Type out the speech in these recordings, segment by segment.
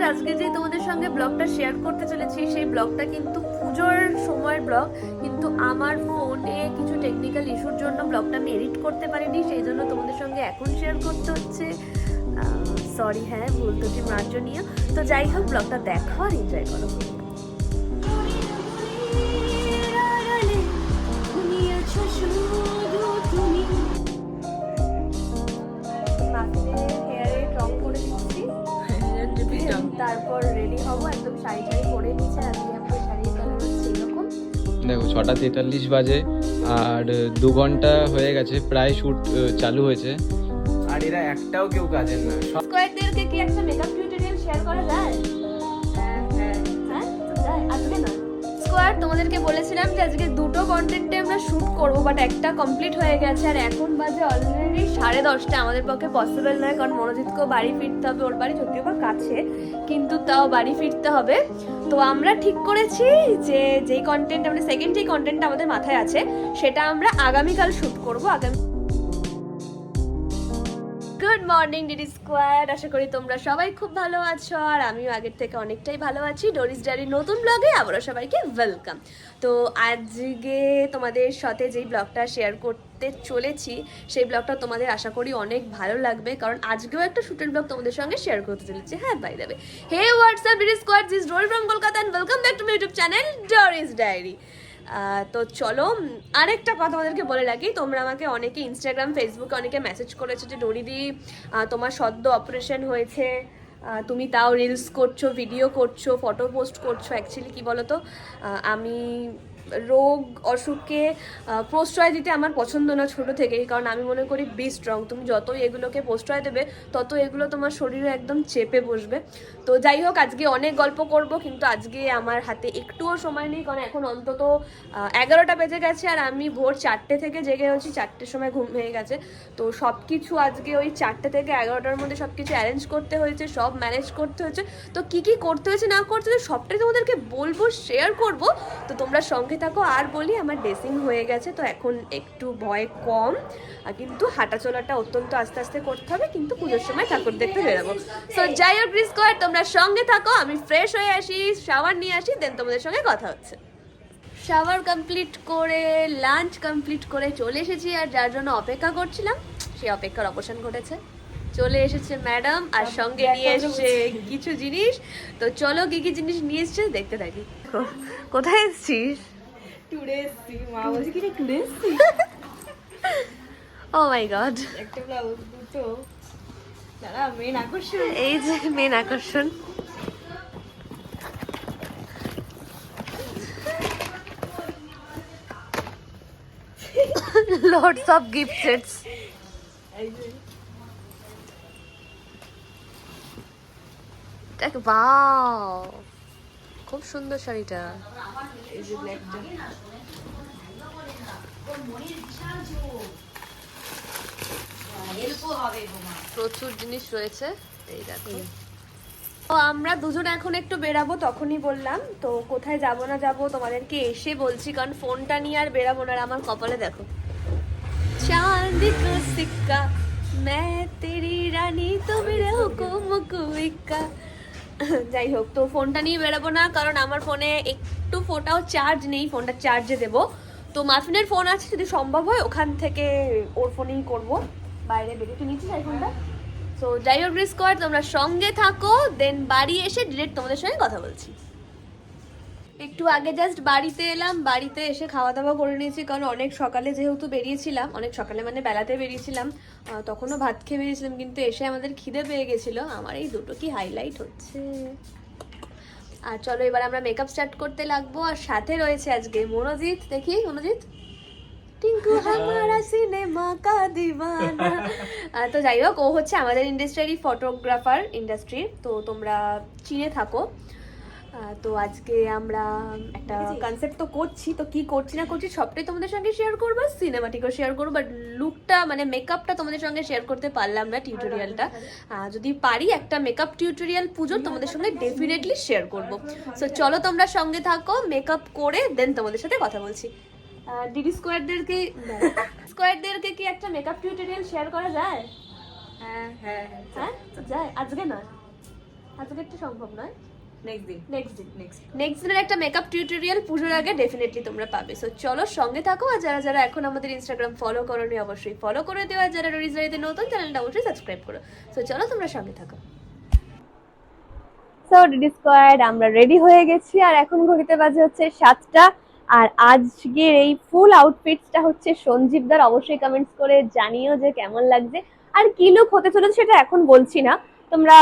আজকে যে তোমাদের সঙ্গে ব্লগটা শেয়ার করতে চলেছি সেই ব্লগটা কিন্তু পুজোর সময়ের ব্লগ, কিন্তু আমার ফোনে কিছু টেকনিক্যাল ইস্যুর জন্য ব্লগটা আমি এডিট করতে পারিনি, সেই জন্য তোমাদের সঙ্গে এখন শেয়ার করতে হচ্ছে। সরি, হ্যাঁ ভুল ত্রুটি মার্জনীয়। তো যাই হোক, ব্লগটা দেখো আর এনজয় করো। তারপর রেডি হবো, একদম শাড়ি টাড়ি পরে নিচ্ছে। আজকে আমাদের শাড়ির কালার হচ্ছে এরকম। দেখো 6:43 বাজে আর 2 ঘন্টা হয়ে গেছে প্রায় শ্যুট চালু হয়েছে, আর এরা একটাও কেউ কাজের না। স্কোয়ারদেরকে কি একটা মেকআপ টিউটোরিয়াল শেয়ার করা যায়? হ্যাঁ যায়, আজকে না। স্কোয়ার তোমাদেরকে বলেছিলাম যে আজকে দুটো কন্টেন্টে আমরা শ্যুট করবো, বাট একটা কমপ্লিট হয়ে গেছে আর এখন বাজে অলরেডি 10:30। আমাদের পক্ষে পসিবল নয়, কারণ মনোজিৎকেও বাড়ি ফিরতে হবে। ওর বাড়ি যদিও বা কাছে, কিন্তু তাও বাড়ি ফিরতে হবে। তো আমরা ঠিক করেছি যে যেই কন্টেন্ট আমরা সেকেন্ড যেই কন্টেন্টটা আমাদের মাথায় আছে সেটা আমরা আগামীকাল শ্যুট করবো। গুড মর্নিং ডিডি স্কোয়াড, আশা করি তোমরা সবাই খুব ভালো আছো আর আমিও আগের থেকে অনেকটাই ভালো আছি। ডোরিস ডায়েরির নতুন ব্লগে আবারও সবাইকে ওয়েলকাম। তো আজকে তোমাদের সাথে যেই ব্লগটা শেয়ার করতে চলেছি সেই ব্লগটা তোমাদের আশা করি অনেক ভালো লাগবে, কারণ আজকেও একটা শুটের ব্লগ তোমাদের সঙ্গে শেয়ার করতে চলেছি। হ্যাঁ by the way, hey what's up DD squad, this Dori from Kolkata and welcome back to my YouTube channel Doris diary. তো চলো, আরেকটা কথা আমাদেরকে বলে রাখি, তোমরা আমাকে অনেকে ইনস্টাগ্রাম ফেসবুকে অনেকে মেসেজ করেছো যে ডোরিদি তোমার সদ্য অপারেশন হয়েছে, তুমি তাও রিলস করছো, ভিডিও করছো, ফটো পোস্ট করছো। অ্যাকচুয়ালি কী বলো তো, আমি রোগ অসুখকে প্রশ্রয় দিতে আমার পছন্দ না ছোটো থেকেই, কারণ আমি মনে করি বি স্ট্রং। তুমি যতই এগুলোকে প্রশ্রয় দেবে তত এগুলো তোমার শরীরে একদম চেপে বসবে। তো যাই হোক, আজকে অনেক গল্প করব, কিন্তু আজকে আমার হাতে একটুও সময় নেই, কারণ এখন অন্তত 11টা বেজে গেছে আর আমি ভোর 4টে থেকে জেগে আছি। 4টের সময় ঘুম হয়ে গেছে। তো সব কিছু আজকে ওই 4টে থেকে 11টার মধ্যে সব কিছু অ্যারেঞ্জ করতে হয়েছে, সব ম্যানেজ করতে হয়েছে। তো কী কী করতে হয়েছে না করতে হয়েছে সবটাই তোমাদেরকে বলবো, শেয়ার করব। তো তোমরা সঙ্গে থাকো। আর বলি, আমার ড্রেসিং হয়ে গেছে, তো এখন একটু ভয় কম, কিন্তু হাঁটা চলাটা অত্যন্ত আস্তে আস্তে করতে হবে, কিন্তু পুজোর সময় ঠাকুর দেখতে বেরোবো। সো যাই হোক ডিডি স্কোয়াড, তোমরা সঙ্গে থাকো, আমি ফ্রেশ হয়ে আসি, শাওয়ার নিয়ে আসি, দেন তোমাদের সঙ্গে কথা হচ্ছে। শাওয়ার কমপ্লিট করে লাঞ্চ কমপ্লিট করে চলে এসেছি, আর যার জন্য অপেক্ষা করছিলাম সেই অপেক্ষার অবসান ঘটেছে। চলে এসেছে ম্যাডাম, আর সঙ্গে নিয়ে এসছে কিছু জিনিস। তো চলো কি কি জিনিস নিয়ে এসছে দেখতে থাকি। কোথায় এসছিস? টুরে এসছি, মা বলছে কি রে টুরে এসছি। ও মাই গড, একটা ব্লাউজ, দুটো, দাঁড়া মেন আকর্ষণ। এই যে মেন আকর্ষণ। lots of gift sets. Wow, খুব সুন্দর শাড়িটা। এই যে ব্ল্যাকটা, প্রচুর জিনিস রয়েছে, এই দেখো। তো আমরা দুজন এখন একটু বেরাবো, তখনই বললাম। তো কোথায় যাব না যাব তোমাদেরকে এসে বলছি, কারণ ফোনটা নিয়ে আর বেরাবো না। আর আমার কপালে দেখো চাঁদ का सिक्का मैं तेरी रानी तो मेरे हुकुम को इक्का। যাই হোক, তো ফোনটা নিয়ে বেরাবো না, কারণ আমার ফোনে একটু ফোটাও চার্জ নেই, ফোনটা চার্জে দেবো। তো মাফিনের ফোন আছে, যদি সম্ভব হয় ওখান থেকে ওর ফোনেই করবো। বাইরে বেরিয়ে নিচ্ছি আইফোনটা। সো যাই হোক ডিডি স্কোয়াড, তোমরা সঙ্গে থাকো, দেন বাড়ি এসে ডিরেক্ট তোমাদের সঙ্গে কথা বলছি। একটু আগে জাস্ট বাড়িতে এলাম, বাড়িতে এসে খাওয়া দাওয়া করে নিয়েছি, কারণ অনেক সকালে যেহেতু বেরিয়েছিলাম, অনেক সকালে মানে বেলাতে বেরিয়েছিলাম, তখনও ভাত খেয়ে বেরিয়েছিলাম, কিন্তু এসে আমাদের খিদে পেয়ে গেছিলো। আমার এই দুটো কি হাইলাইট হচ্ছে। আর চলো এবার আমরা মেকআপ স্টার্ট করতে লাগবো, আর সাথে রয়েছে আজকে মনোজিৎ। দেখি মনোজিৎ, টিঙ্কু হামারা সিনেমা কা দিওয়ানা। তো যাই হোক, ও হচ্ছে আমাদের ইন্ডাস্ট্রিয়ারই ফটোগ্রাফার, ইন্ডাস্ট্রি, তো তোমরা চিনে থাকো। তো আজকে আমরা একটা কনসেপ্ট তো করছি, তো কি করছি না করছি সবটাই তোমাদের সঙ্গে শেয়ার করবো, সিনেমাটিকও শেয়ার করবো, বাট লুকটা মানে মেকআপটা তোমাদের সঙ্গে শেয়ার করতে পারলাম না, টিউটোরিয়ালটা। যদি পারি একটা মেকআপ টিউটোরিয়াল পুজোর তোমাদের সঙ্গে ডেফিনেটলি শেয়ার করবো। সো চলো তোমরা সঙ্গে থাকো, মেকআপ করে দেন তোমাদের সাথে কথা বলছি। ডিডি স্কোয়ারদেরকে কি একটা মেকআপ টিউটোরিয়াল শেয়ার করা যায়? হ্যাঁ হ্যাঁ হ্যাঁ যায়, আজকে না। আজকে একটু সম্ভব নয়, নেক্সট দিন নেক্সট দিনের একটা মেকআপ টিউটোরিয়াল পুজোর আগে ডেফিনেটলি তোমরা পাবে। সো চলো সঙ্গে থাকো, আর যারা যারা এখন আমাদের ইনস্টাগ্রাম ফলো করোনি অবশ্যই ফলো করে দেওয়া, যারা ডোরিস ডায়েরিতে নতুন চ্যানেলটা অবশ্যই সাবস্ক্রাইব করো। সো চলো তোমরা সঙ্গে থাকো। সো ডিডি স্কোয়াড আমরা রেডি হয়ে গেছি, আর এখন ঘড়িতে বাজে হচ্ছে 7টা। আর আজকের এই ফুল আউটফিটসটা হচ্ছে সঞ্জীবদার, অবশ্যই কমেন্টস করে জানিও যে কেমন লাগছে। আর কি লুক হতে চলেছে সেটা এখন বলছি না, তোমরা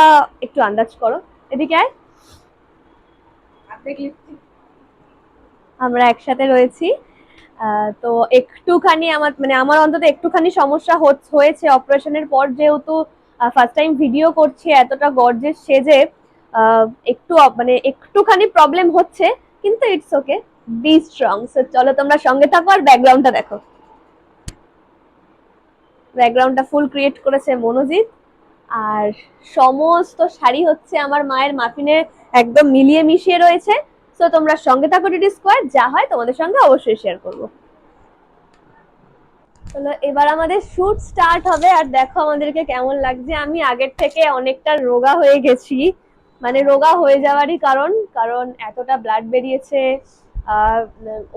একটু আন্দাজ করো। এদিকে আয়, আমরা একসাথে রয়েছি। তো একটুখানি আমার অন্তত একটুখানি সমস্যা হয়েছে অপারেশনের পর, যেহেতু ফার্স্ট টাইম ভিডিও করছি এতটা গর্জেস সেজে, একটুখানি প্রবলেম হচ্ছে, কিন্তু it's okay, be strong. So চলো তোমরা সঙ্গে থাকো, আর ব্যাকগ্রাউন্ডটা দেখো, ব্যাকগ্রাউন্ডটা ফুল ক্রিয়েট করেছে মনোজিৎ। আর সমস্ত শাড়ি হচ্ছে আমার মায়ের মাফিনের একদম মিলিয়ে মিশিয়ে রয়েছে। সো তোমরা সঙ্গে থাকো ডিডি স্কোয়ার, যা হয় তোমাদের সঙ্গে অবশ্যই শেয়ার করবো। চলো এবার আমাদের শুট স্টার্ট হবে, আর দেখো আমাদেরকে কেমন লাগছে। আমি আগের থেকে অনেকটা রোগা হয়ে গেছি, রোগা হয়ে যাওয়ারই কারণ এতটা ব্লাড বেরিয়েছে,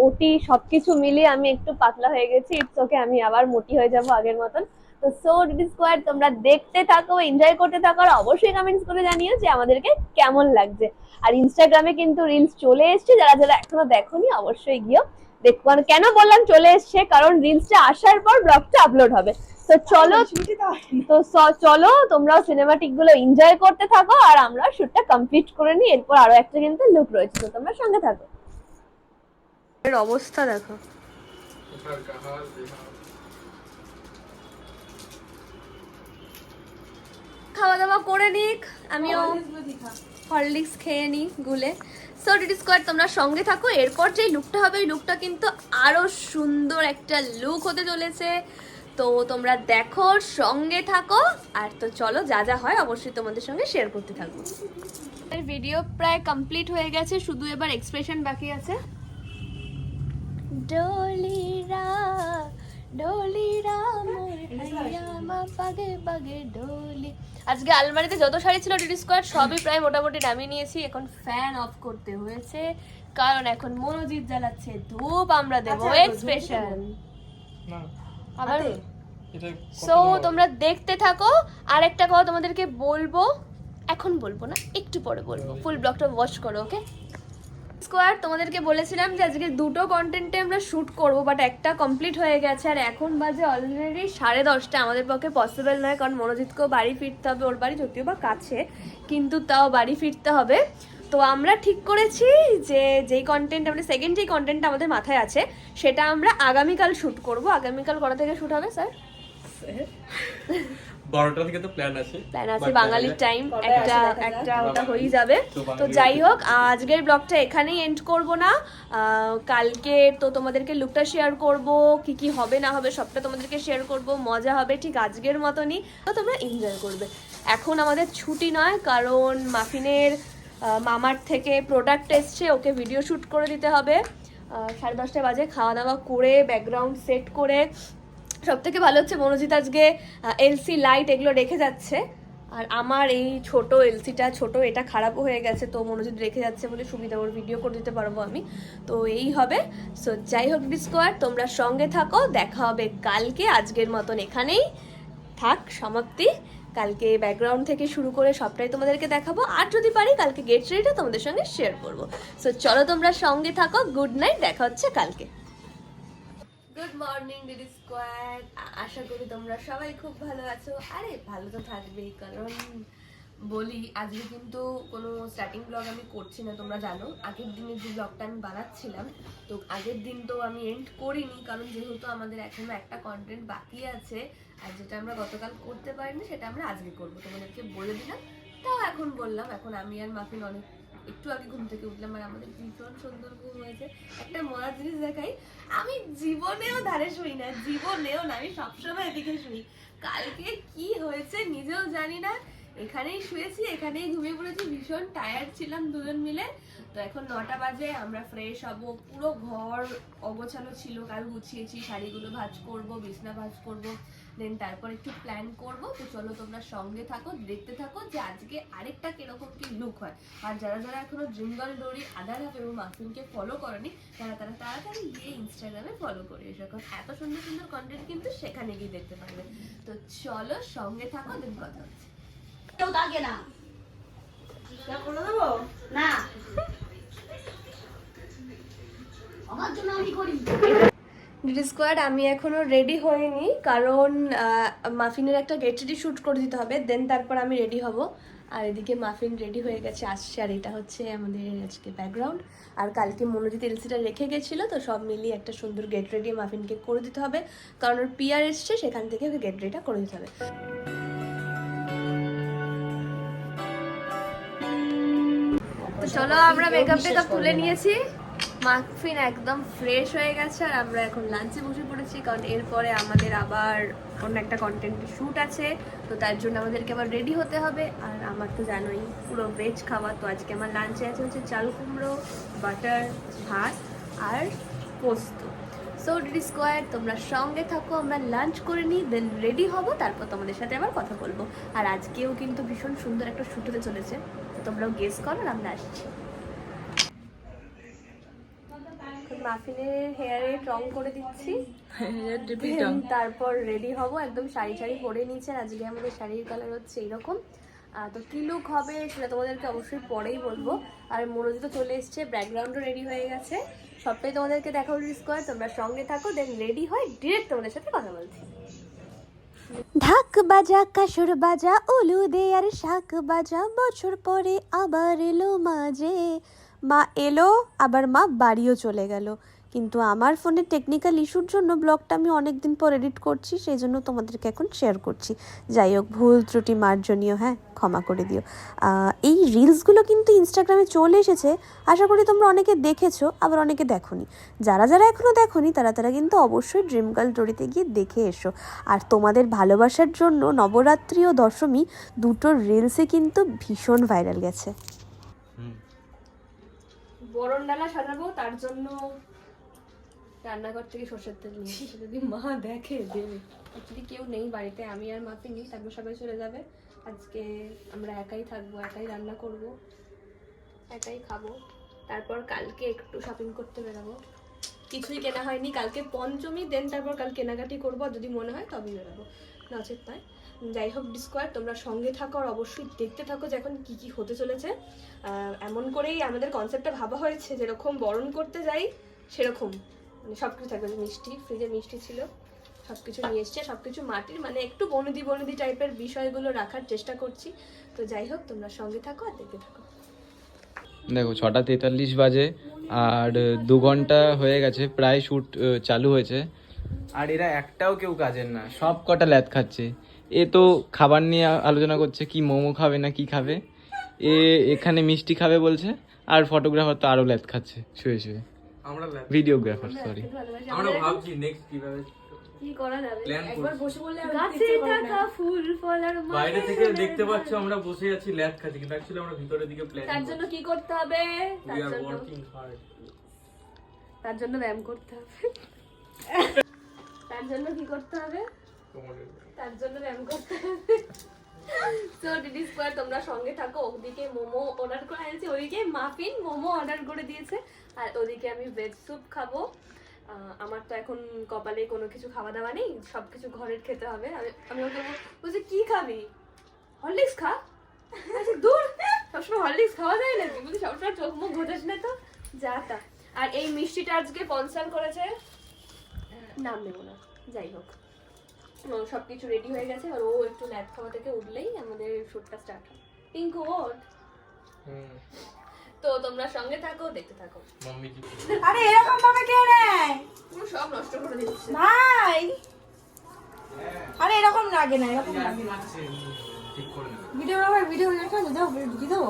ওটি সবকিছু মিলিয়ে আমি একটু পাতলা হয়ে গেছি। ইটস ওকে, আমি আবার মোটি হয়ে যাব আগের মতন। তো সো ডিডি স্কোয়ার তোমরা দেখতে থাকো, এনজয় করতে থাকো, আর অবশ্যই কমেন্টস করে জানিও যে আমাদেরকে কেমন লাগছে। আর ইনস্টাগ্রামে কিন্তু রিলস চলে এসছে, যারা যারা এখনো দেখোনি অবশ্যই গিয়েও দেখো। আর কেন বললাম চলে এসছে, কারণ রিলসটা আসার পর ব্লগটা আপলোড হবে। তো চলো তোমরাও সিনেমাটিক গুলো এনজয় করতে থাকো, আর আমরা শুটটা কমপ্লিট করে নিই। এরপর আরো একটা কিন্তু লুক রয়েছে, তো তোমরা সঙ্গে থাকো। এর অবস্থা দেখো, খাওয়া দাওয়া করে নিক, আমিও হরলিক্স খেয়ে নিই গুলে। সো ডিডি স্কোয়াড তোমরা সঙ্গে থাকো, এরপর যে লুকটা হবে ওই লুকটা কিন্তু আরো সুন্দর একটা লুক হতে চলেছে। তো তোমরা দেখো, সঙ্গে থাকো, আর তো চলো যা যা হয় অবশ্যই তোমাদের সঙ্গে শেয়ার করতে থাকবো। ভিডিও প্রায় কমপ্লিট হয়ে গেছে, শুধু এবার এক্সপ্রেশন বাকি আছে। ডলিরা ডলিরা মোর হাইয়া মা বাগে বাগে ডলি। আজকে আলমারিতে যত শাড়ি ছিল ডিডি স্কোয়ার সবই প্রায় মোটামুটি নামিয়ে নিয়েছি। এখন ফ্যান অফ করতে হয়েছে, কারণ এখন মনোজিৎ জ্বালাচ্ছে ধূপ, আমরা দেবো এক্সপ্রেশন আবার। সো তোমরা দেখতে থাকো। আর একটা কথা তোমাদেরকে বলবো, এখন বলবো না, একটু পরে বলবো, ফুল ব্লগটা ওয়াচ করো, ওকে? স্কোয়ার তোমাদেরকে বলেছিলাম যে আজকে দুটো কন্টেন্টে আমরা শুট করবো, বাট একটা কমপ্লিট হয়ে গেছে, আর এখন বাজে অলরেডি 10:30। আমাদের পক্ষে পসিবল নয়, কারণ মনোজিৎকেও বাড়ি ফিরতে হবে, ওর বাড়ি যদিও বা কাছে, কিন্তু তাও বাড়ি ফিরতে হবে। তো আমরা ঠিক করেছি যে যেই কন্টেন্ট আমরা সেকেন্ড যেই কন্টেন্টটা আমাদের মাথায় আছে সেটা আমরা আগামীকাল শুট করব। আগামীকাল কটা থেকে শুট হবে স্যার? 12টা থেকে তো প্ল্যান আছে বাঙালির টাইম একটা ওটা হয়ে যাবে। তো যাই হোক, আজকের ব্লগটা এখানেই এন্ড করব না, কালকে তো তোমাদেরকে লুকটা শেয়ার করব, কি কি হবে না হবে সবটা তোমাদেরকে শেয়ার করব, মজা হবে ঠিক আজকের মতনই, তো তোমরা এনজয় করবে। এখন আমাদের ছুটি নয়, কারণ মাফিনের মামার থেকে প্রোডাক্ট এসছে, ওকে ভিডিও শ্যুট করে দিতে হবে। 10:30 বাজে, খাওয়া দাওয়া করে ব্যাকগ্রাউন্ড সেট করে, সব থেকে ভালো হচ্ছে মনোজিৎ আজকে এলসি লাইট এগুলো রেখে যাচ্ছে, আর আমার এই ছোট এলসিটা এটা খারাপও হয়ে গেছে, তো মনোজিৎ রেখে যাচ্ছে বলে সুবিধা, ওর ভিডিও করে দিতে পারবো আমি। তো এই হবে। সো যাই হোক ডিডি স্কোয়ার তোমরা সঙ্গে থাকো, দেখা হবে কালকে। আজকের মতন এখানেই থাক সমাপ্তি। কালকে ব্যাকগ্রাউন্ড থেকে শুরু করে সবটাই তোমাদেরকে দেখাবো, আর যদি পারি কালকে গেট রেডিটা তোমাদের সঙ্গে শেয়ার করবো। সো চলো তোমরা সঙ্গে থাকো, গুড নাইট, দেখা হচ্ছে কালকে। গুড মর্নিং ডিডি স্কোয়াড, আশা করি তোমরা সবাই খুব ভালো আছো। আরে ভালো তো থাকবেই, কারণ বলি আজকে কিন্তু কোনো স্টার্টিং ব্লগ আমি করছি না, তোমরা জানো। আগের দিনের যে ব্লগটা আমি বানাচ্ছিলাম, তো আগের দিন তো আমি এন্ড করিনি, কারণ যেহেতু আমাদের এখনো একটা কন্টেন্ট বাকি আছে, আর যেটা আমরা গতকাল করতে পারিনি সেটা আমরা আজকে করবো, তোমাদেরকে বলে দিলাম। তাও এখন বললাম, এখন আমি আর মাফিন একটু আগে ঘুম থেকে উঠলাম, আর আমাদের ভীষণ সুন্দর ঘুম হয়েছে। একটা মজার জিনিস দেখাই, আমি জীবনেও ধারে শুই না, জীবনেও না, আমি সবসময় এদিকে শুই। কালকে কি হয়েছে নিজেও জানি না, এখানেই শুয়েছি, এখানেই ঘুমিয়ে পড়েছি, ভীষণ টায়ার্ড ছিলাম দুজন মিলে। তো এখন 9টা বাজে, আমরা ফ্রেশ হব। পুরো ঘর অগোছালো ছিল, কাল গুছিয়েছি, শাড়িগুলো ভাঁজ করব, বিছনা ভাঁজ করব, দেন তারপর একটু প্ল্যান করব। তো চলো তোমরা সঙ্গে থাকো, দেখতে থাকো যে আজকে আরেকটা কিরকম কি লুক হয়। আর যারা যারা এখনো ড্রিম গার্ল ডোরি আদার হাফ এবং মাফিনকে ফলো করনি তারা তাড়াতাড়ি গিয়ে ইনস্টাগ্রামে ফলো করে এসো, কারণ এত সুন্দর সুন্দর কন্টেন্ট কিন্তু সেখানে গিয়ে দেখতে পারবে। তো চলো সঙ্গে থাকো, দেন কথা হচ্ছে। কেউ থাকে না করে দেবো না, আমার জন্য আমি করি। ডিডি স্কোয়াড আমি এখনো রেডি হইনি, কারণ মাফিনের একটা গেট রেডি শ্যুট করে দিতে হবে, দেন তারপর আমি রেডি হব। আর এদিকে মাফিন রেডি হয়ে গেছে, আসছে। আর এটা হচ্ছে আমাদের আজকে ব্যাকগ্রাউন্ড। আর কালকে মনোজিৎ এলসিটা রেখে গেছিলো, তো সব মিলিয়ে একটা সুন্দর গেট রেডি মাফিনকে করে দিতে হবে, কারণ ওর পিআর এসছে, সেখান থেকে ওকে গেট রেডিটা করে দিতে হবে। তো চলো আমরা মেকআপ টেকআপ তুলে নিয়েছি, মাফিন একদম ফ্রেশ হয়ে গেছে, আর আমরা এখন লাঞ্চে বসে পড়েছি, কারণ এরপরে আমাদের আবার অন্য একটা কন্টেন্টের শ্যুট আছে। তো তার জন্য আমাদেরকে আবার রেডি হতে হবে। আর আমার তো জানোই পুরো ভেজ খাবার, তো আজকে আমার লাঞ্চে আছে হচ্ছে চাল কুমড়ো, বাটার, ভাত আর পোস্ত। সো ডিডি স্কোয়ার তোমরা সঙ্গে থাকো, আমরা লাঞ্চ করে নিই, দেন রেডি হব, তারপর তোমাদের সাথে আবার কথা বলবো। আর আজকেও কিন্তু ভীষণ সুন্দর একটা শ্যুট হতে চলেছে, তো তোমরাও গেস করো, আর আমরা আসছি। মাফিনের হেয়ারে রং করে দিচ্ছি, তারপর রেডি হব। একদম শাড়ি শাড়ি পরে নিচ্ছে, আজকে আমাদের শাড়ির কালার হচ্ছে এইরকম। তো কি লুক হবে সেটা তোমাদেরকে অবশ্যই পরেই বলবো। আর মনোজিৎ তো চলে এসছে, ব্যাকগ্রাউন্ডও রেডি হয়ে গেছে, সবটাই তোমাদেরকে দেখাবো ডিডি স্কোয়ার। তোমরা সঙ্গে থাকো, দেন রেডি হয় ডিরেক্ট তোমাদের সাথে কথা বলছি। ঢাক বাজা, কাসর বাজা, উলু দে আর শাক বাজা, বছর পরে আবার এলো মাঝে। মা এলো, আবার মা বাড়িও চলে গেল, কিন্তু আমার ফোনের টেকনিক্যাল ইস্যুর জন্য ব্লগটা আমি অনেক দিন পর এডিট করছি, সেই জন্য তোমাদেরকে এখন শেয়ার করছি। যাই হোক, ভুল ত্রুটি মার্জনীয়, হ্যাঁ ক্ষমা করে দিও। এই রিলসগুলো কিন্তু ইনস্টাগ্রামে চলে এসেছে, আশা করি তোমরা অনেকে দেখেছো, আবার অনেকে দেখোনি। যারা যারা এখনও দেখোনি তারা কিন্তু অবশ্যই ড্রিম গার্ল ডোরিতে গিয়ে দেখে এসো। আর তোমাদের ভালোবাসার জন্য নবরাত্রি ও দশমী দুটো রিলসে কিন্তু ভীষণ ভাইরাল গেছে। বরণ ডালা সাজাবো, তার জন্য রান্নাঘর থেকে সরষের তেল নিয়ে, যদি মা দেখে দেবে। অ্যাকচুয়ালি কেউ নেই বাড়িতে, আমি আর মাফি নেই, তারপর সবাই চলে যাবে। আজকে আমরা একাই থাকবো, একাই রান্না করব, একাই খাবো। তারপর কালকে একটু শপিং করতে বেরোবো, কিছুই কেনা হয়নি, কালকে পঞ্চমী, দেন তারপর কাল কেনাকাটি করবো, যদি মনে হয় তবেই বেরোবো, নচেত নয়। যাই হোক ডিডি স্কোয়ার তোমরা সঙ্গে থাকো, আর অবশ্যই দেখতে থাকো যে এখন কী কী হতে চলেছে। এমন করেই আমাদের কনসেপ্টটা ভাবা হয়েছে, যেরকম বরণ করতে যাই সেরকম মানে সব কিছু থাকবে। মিষ্টি, ফ্রিজে মিষ্টি ছিল, সব কিছু নিয়ে এসছে, সব কিছু মাটির, মানে একটু বনদি টাইপের বিষয়গুলো রাখার চেষ্টা করছি। তো যাই হোক তোমরা সঙ্গে থাকো আর দেখতে থাকো। দেখো 6:43 বাজে, আর 2 ঘন্টা হয়ে গেছে প্রায় শ্যুট চালু হয়েছে। আর এরা একটাও কেউ কাজের না, সব কটা ল্যাদ খাচ্ছে। এ তো খাবার নিয়ে আলোচনা করছে, কি মোমো খাবে না কি খাবে, এখানে মিষ্টি খাবে বলছে, আর ফটোগ্রাফার তো আরো ল্যাদ খাচ্ছে শুয়ে শুয়ে। আমরা ভিডিওগ্রাফার, সরি, আমরা ভাবছি নেক্সট কিভাবে কি করা যাবে, একবার বসে বললে গাছে থাকা ফুল ফল আর বাইরে থেকে দেখতে পাচ্ছ আমরা বসে আছি ল্যাদ খাচ্ছি, কিন্তু অ্যাকচুয়ালি আমরা ভিতরের দিকে প্ল্যান তার জন্য কি করতে হবে, উই আর ওয়ার্কিং হার্ড। তার জন্য ব্যায়াম করতে হবে। তার জন্য কি করতে হবে, তার জন্য ব্যায়াম করতে হবে। সো ডিডি স্কোয়ার তোমরা সঙ্গে থাকো। ওদিকে মোমো অর্ডার করে আনছি, ওদিকে মাফিন মোমো অর্ডার করে দিয়েছে, আর ওদিকে আমি ভেজ স্যুপ খাবো। আমার তো এখন কপালে কোনো কিছু খাওয়া দাওয়া নেই, সব কিছু ঘরের খেতে হবে। আমি ওকে বলছি কি খাবি, হরলিক্স খা। আচ্ছা দূর, সবসময় হরলিক্স খাওয়া যায় নাকি, বলছি সবসময় চোখ মুখ ঘোটাস না তো, যা তা। আর এই মিষ্টিটা আজকে স্পন্সর করেছে, নাম নেবো না, যাই হোক সব কিছু রেডি হয়ে গেছে। আর ও একটু ল্যাব খাওয়া থেকে উঠলেই আমাদের শ্যুটটা স্টার্ট হয়। টিঙ্কু ওঠ। তো তোমরা সঙ্গে থাকো, দেখতে থাকো। আরে এরকম ভাবে কে নেয়, পুরো সব নষ্ট করে দিচ্ছে ভাই। আরে এরকম লাগে না, এরকম লাগে না। ভিডিও আবার ভিডিও দেখা দাও, ভিডিও দাও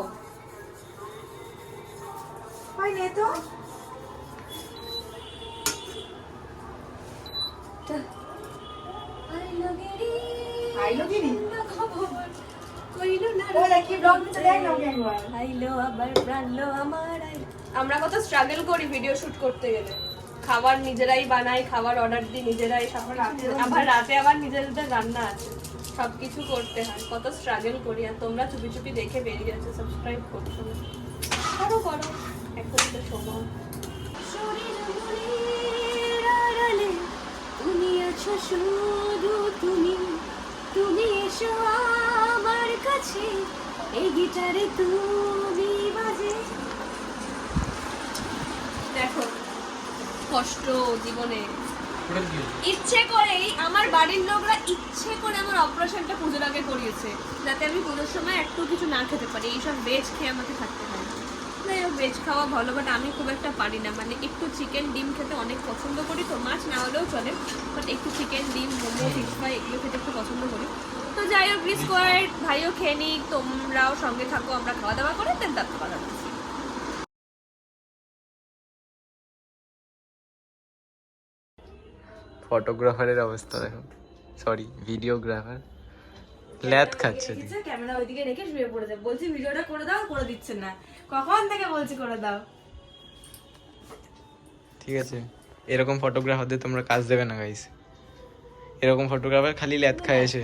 ভাই নে তো। আইলো গিরি ও দেখি ব্লগ নিতে দেখ না একবার। আইলো আবার প্রাণলো আমার। আমরা কত স্ট্রাগল করি ভিডিও শুট করতে গেলে, খাবার নিজেরাই বানাই, খাবার অর্ডার দিই নিজেরাই, আবার রাতে আবার নিজেদের রান্না আছে, সবকিছু করতে হয়, কত স্ট্রাগল করি। আর তোমরা চুপি চুপি দেখে বেরিয়ে যাচ্ছে, সাবস্ক্রাইব করছো না, করো করো, এখন তো সময়। তুমি আছো শুধু তুমি, তুমি এসো আমার কাছে, এই গিটারে তুমি বাজে। দেখো কষ্ট জীবনে, ইচ্ছে করেই আমার বাড়ির লোকরা ইচ্ছে করে আমার অপারেশনটা পুজোর আগে করিয়েছে, যাতে আমি পুজোর সময় একটু কিছু না খেতে পারি, এইসব ভেজ খেয়ে আমাকে থাকতে হয়। যাই হোক, ভেজ খাওয়া ভালো, বাট আমি খুব একটা পারি না, মানে একটু চিকেন ডিম খেতে অনেক পছন্দ করি, তো মাছ না হলেও চলে, বাট একটু চিকেন ডিম মোমো ফিশ ফ্রাই এগুলো খেতে একটু পছন্দ করি। তো যাই হোক, স্কোয়ার ভাইও খেয়ে নিক, তোমরাও সঙ্গে থাকো, আমরা খাওয়া দাওয়া করে দেন তারপর কথা বলছি। ফটোগ্রাফারের অবস্থা দেখো, সরি ভিডিওগ্রাফার ল্যাদ খাচ্ছে। ক্যামেরা ওইদিকে রেখে শুয়ে পড়ে যায়, বলছি ভিডিওটা করে দাও, করে দিচ্ছে না, কখন থেকে বলছি করে দাও। ঠিক আছে, এরকম ফটোগ্রাফারদের তোমরা কাজ দেবে না গাইস, এরকম ফটোগ্রাফার খালি ল্যাদ খায় এসে,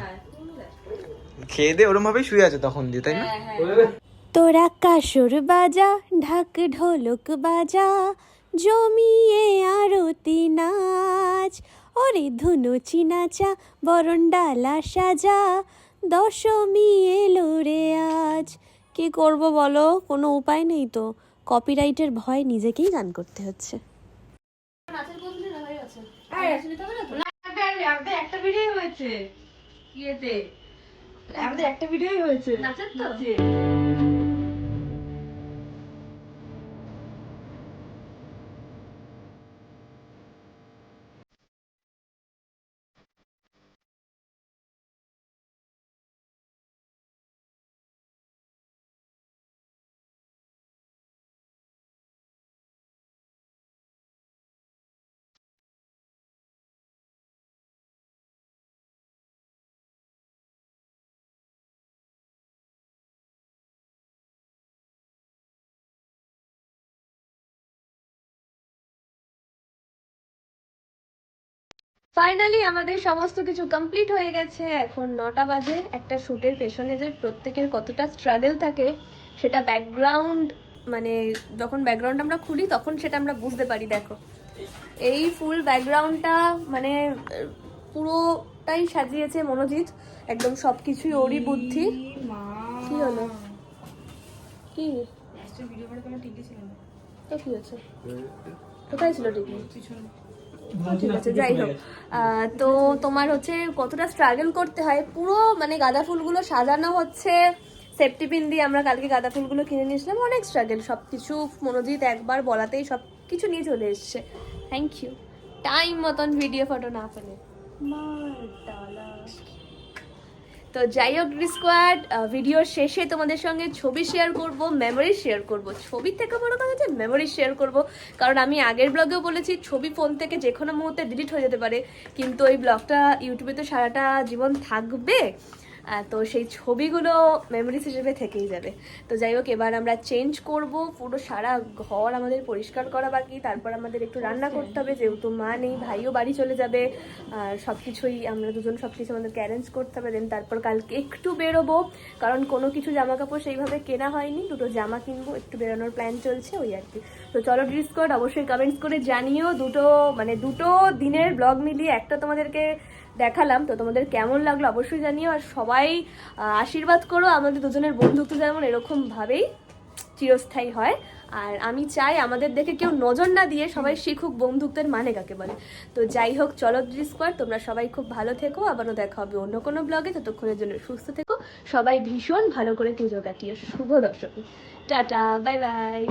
খেয়ে দে ওরম ভাবেই শুয়ে আছে তখন দিয়ে, তাই না? তোরা কাসর বাজা, ঢাক ঢোলক বাজা, জমিয়ে আরতি নাচ, ওরে ধুনুচি নাচা, বরণডালা সাজা, দশমী এলো রে আজ। কি করব বলো, কোনো উপায় নেই তো, কপিরাইটের ভয় নিজেকেই গান করতে হচ্ছে। আমাদের একটা ভিডিও হয়েছে, ইয়েতে আমাদের একটা ভিডিওই হয়েছে নাচের তো? ফাইনালি আমাদের সমস্ত কিছু কমপ্লিট হয়ে গেছে, এখন 9টা বাজে। একটা শ্যুটের পেছনে যে প্রত্যেকের কতটা স্ট্রাগল থাকে সেটা ব্যাকগ্রাউন্ড, মানে যখন ব্যাকগ্রাউন্ড আমরা খুলি তখন সেটা আমরা বুঝতে পারি। দেখো এই ফুল ব্যাকগ্রাউন্ডটা মানে পুরোটাই সাজিয়েছে মনোজিৎ, একদম সবকিছুই ওরই বুদ্ধি। কি হলো, কি ভিডিও করে কোনো ঠিকই ছিল না তো, কি হচ্ছে, কোথায় ছিল টিভি? ঠিক আছে, যাই হোক, তো তোমার হচ্ছে কতটা স্ট্রাগল করতে হয়, পুরো মানে গাঁদা ফুলগুলো সাজানো হচ্ছে সেফটি পিন দিয়ে, আমরা কালকে গাঁদা ফুলগুলো কিনে নিয়েছিলাম, অনেক স্ট্রাগল, সব কিছু মনোজিৎ একবার বলাতেই সব কিছু নিয়ে চলে এসছে। থ্যাংক ইউ, টাইম মতন ভিডিও ফটো না ফেলে। তো যাই হোক স্কোয়াড, ভিডিওর শেষে তোমাদের সঙ্গে ছবি শেয়ার করব, মেমোরি শেয়ার করব, ছবির থেকে বড় কথা হচ্ছে মেমোরি শেয়ার করব, কারণ আমি আগের ব্লগেও বলেছি ছবি ফোন থেকে যে কোনো মুহূর্তে ডিলিট হয়ে যেতে পারে, কিন্তু এই ব্লগটা ইউটিউবে তো সারাটা জীবন থাকবে, তো সেই ছবিগুলো মেমোরিজ হিসেবে থেকেই যাবে। তো যাই হোক, এবার আমরা চেঞ্জ করব, পুরো সারা ঘর আমাদের পরিষ্কার করা বাকি, তারপর আমাদের একটু রান্না করতে হবে, যেহেতু মা নেই, ভাইও বাড়ি চলে যাবে, আর সব কিছুই আমরা দুজন সব কিছু আমাদেরকে অ্যারেঞ্জ করতে হবে। দেন তারপর কালকে একটু বেরোবো, কারণ কোনো কিছু জামা কাপড় সেইভাবে কেনা হয়নি, দুটো জামা কিনবো, একটু বেরোনোর প্ল্যান চলছে ওই আর কি। তো চলো ডিসকর্ড, অবশ্যই কমেন্টস করে জানিও, দুটো দিনের ব্লগ মিলিয়ে একটা তোমাদেরকে দেখালাম, তো তোমাদের কেমন লাগলো অবশ্যই জানিও, আর সবাই আশীর্বাদ করো আমাদের দুজনের বন্ধুত্ব যেমন এরকম ভাবেই চিরস্থায়ী হয়, আর আমি চাই আমাদের দেখে কেউ নজর না দিয়ে সবাই শিখুক বন্ধুত্বের মানে কাকে বলে। তো যাই হোক, চলো স্কোয়ার, তোমরা সবাই খুব ভালো থেকো, আবারও দেখা হবে অন্য কোনো ব্লগে, ততক্ষণের জন্য সুস্থ থেকো, সবাই ভীষণ ভালো করে পুজো কাটিও, শুভ দশমী, টাটা, বাই বাই।